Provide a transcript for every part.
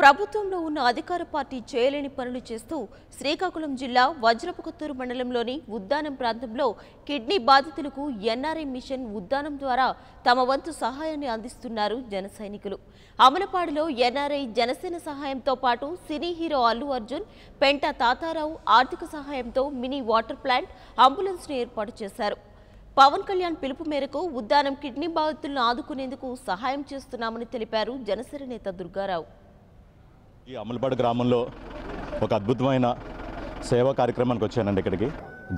ప్రభుత్వంలో ఉన్న అధికార పార్టీ చేయలేని పనులు చేస్తూ శ్రీకాకుళం జిల్లా వజ్రపుకొత్తూరు మండలంలోని ఉద్దానం ప్రాంతంలో కిడ్నీ బాధితులకు ఎన్ఆర్ఐ మిషన్ ఉద్దానం ద్వారా తమ వంతు సహాయాన్ని అందిస్తున్నారు జన సైనికులు. అమలపాడులో ఎన్ఆర్ఐ జనసేన సహాయంతో పాటు సినీ హీరో అల్లు అర్జున్, పెంట తాతారావు ఆర్థిక సహాయంతో మినీ వాటర్ ప్లాంట్, అంబులెన్స్ ను ఏర్పాటు చేశారు. పవన్ కళ్యాణ్ పిలుపు మేరకు ఉద్దానం కిడ్నీ బాధితులను ఆదుకునేందుకు సహాయం చేస్తున్నామని తెలిపారు జనసేన నేత దుర్గారావు. ఈ అమలపాడు గ్రామంలో ఒక అద్భుతమైన సేవా కార్యక్రమానికి వచ్చానండి. ఇక్కడికి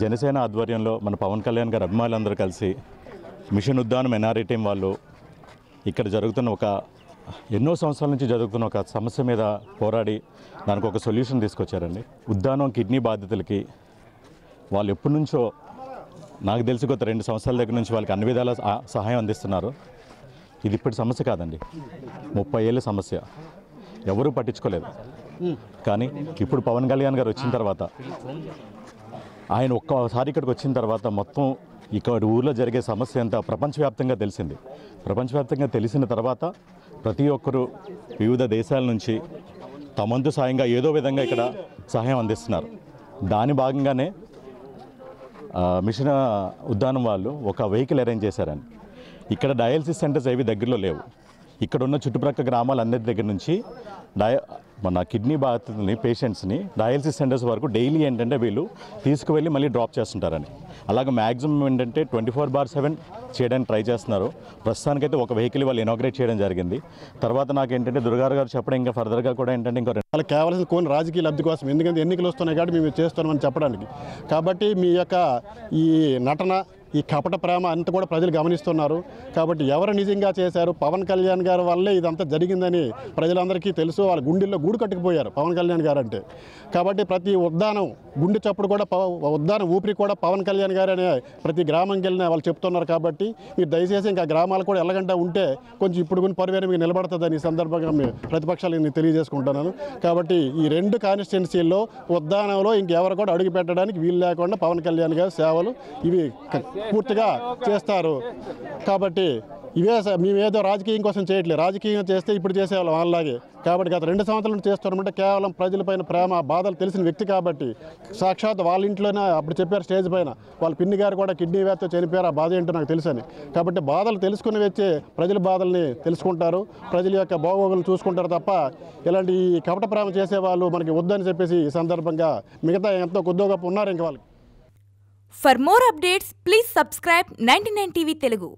జనసేన ఆధ్వర్యంలో మన పవన్ కళ్యాణ్ గారి అభిమానులందరూ కలిసి మిషన్ ఉద్దానం ఎన్ఆర్ఐ టీం వాళ్ళు ఇక్కడ జరుగుతున్న ఎన్నో సంవత్సరాల నుంచి జరుగుతున్న ఒక సమస్య మీద పోరాడి దానికి ఒక సొల్యూషన్ తీసుకొచ్చారండి. ఉద్దానం కిడ్నీ బాధితులకి వాళ్ళు ఎప్పటి నుంచో నాకు తెలిసి గత 2 సంవత్సరాల దగ్గర నుంచి వాళ్ళకి అన్ని విధాల సహాయం అందిస్తున్నారు. ఇది ఇప్పటి సమస్య కాదండి, 30 ఏళ్ళ సమస్య. ఎవరూ పట్టించుకోలేదు. కానీ ఇప్పుడు పవన్ కళ్యాణ్ గారు వచ్చిన తర్వాత, ఆయన ఒక్కసారి ఇక్కడికి వచ్చిన తర్వాత మొత్తం ఇక్కడ ఊర్లో జరిగే సమస్య అంతా ప్రపంచవ్యాప్తంగా తెలిసింది. ప్రపంచవ్యాప్తంగా తెలిసిన తర్వాత ప్రతి ఒక్కరూ వివిధ దేశాల నుంచి తమంతు సాయంగా ఏదో విధంగా ఇక్కడ సహాయం అందిస్తున్నారు. దాని భాగంగానే మిషన్ ఉద్దానం వాళ్ళు ఒక వెహికల్ అరేంజ్ చేశారని. ఇక్కడ డయాలసిస్ సెంటర్స్ ఏవి దగ్గరలో లేవు. ఇక్కడ ఉన్న చుట్టుప్రక్కల గ్రామాలన్నిటి దగ్గర నుంచి మన కిడ్నీ బాధితులని, పేషెంట్స్ని డయాలసిస్ సెంటర్స్ వరకు డైలీ ఏంటంటే వీళ్ళు తీసుకువెళ్ళి మళ్ళీ డ్రాప్ చేస్తుంటారని. అలాగే మ్యాక్సిమం ఏంటంటే 24/7 చేయడానికి ట్రై చేస్తున్నారు. ప్రస్తుతానికైతే ఒక వెహికల్ వాళ్ళు ఇనాగ్రేట్ చేయడం జరిగింది. తర్వాత నాకు ఏంటంటే దుర్గారావు గారు చెప్పడం ఇంకా ఫర్దర్గా కూడా ఏంటంటే వాళ్ళకి కావాల్సిన కొన్ని రాజకీయ లబ్ధి కోసం, ఎందుకంటే ఎన్నికలు వస్తున్నాయి కాబట్టి మేము చేస్తున్నామని చెప్పడానికి. కాబట్టి మీ యొక్క ఈ నటన, ఈ కపట ప్రేమ అంతా కూడా ప్రజలు గమనిస్తున్నారు. కాబట్టి ఎవరు నిజంగా చేశారు, పవన్ కళ్యాణ్ గారి వల్లే ఇదంతా జరిగిందని ప్రజలందరికీ తెలుసు. వాళ్ళ గుండెల్లో గూడు కట్టుకుపోయారు పవన్ కళ్యాణ్ గారు అంటే. కాబట్టి ప్రతి ఉద్దానం గుండె చప్పుడు కూడా, ఉద్దానం ఊపిరి కూడా పవన్ కళ్యాణ్ గారు అనే ప్రతి గ్రామంకి వెళ్ళిన వాళ్ళు చెప్తున్నారు. కాబట్టి మీరు దయచేసి ఇంకా గ్రామాలు కూడా ఎలాగంటే ఉంటే కొంచెం ఇప్పుడు కొన్ని పరివేరు మీకు నిలబడుతుందని ఈ సందర్భంగా ప్రతిపక్షాలు తెలియజేసుకుంటున్నాను. కాబట్టి ఈ 2 కాన్స్టిట్యున్సీల్లో ఉద్దానంలో ఇంకెవరు కూడా అడుగు పెట్టడానికి వీలు లేకుండా పవన్ కళ్యాణ్ గారి సేవలు ఇవి పూర్తిగా చేస్తారు. కాబట్టి ఇవే మేమేదో రాజకీయం కోసం చేయట్లేదు. రాజకీయం చేస్తే ఇప్పుడు చేసేవాళ్ళం అలాగే. కాబట్టి గత 2 సంవత్సరాల నుంచి చేస్తున్నామంటే కేవలం ప్రజలపైన ప్రేమ, బాధలు తెలిసిన వ్యక్తి కాబట్టి సాక్షాత్ వాళ్ళ ఇంట్లోనే అప్పుడు చెప్పారు స్టేజ్ పైన, వాళ్ళ పిన్ని గారు కూడా కిడ్నీ వ్యాధితో చనిపోయారు, ఆ బాధ ఏంటో నాకు తెలుసని. కాబట్టి బాధలు తెలుసుకుని వచ్చే ప్రజల బాధల్ని తెలుసుకుంటారు, ప్రజల యొక్క బాగోగులను చూసుకుంటారు తప్ప ఇలాంటి కపట ప్రేమ చేసేవాళ్ళు మనకి వద్దని చెప్పేసి ఈ సందర్భంగా మిగతా ఎంతో కొద్దిగా గొప్ప ఉన్నారు ఇంకా వాళ్ళకి. For more updates, please subscribe 99 TV Telugu.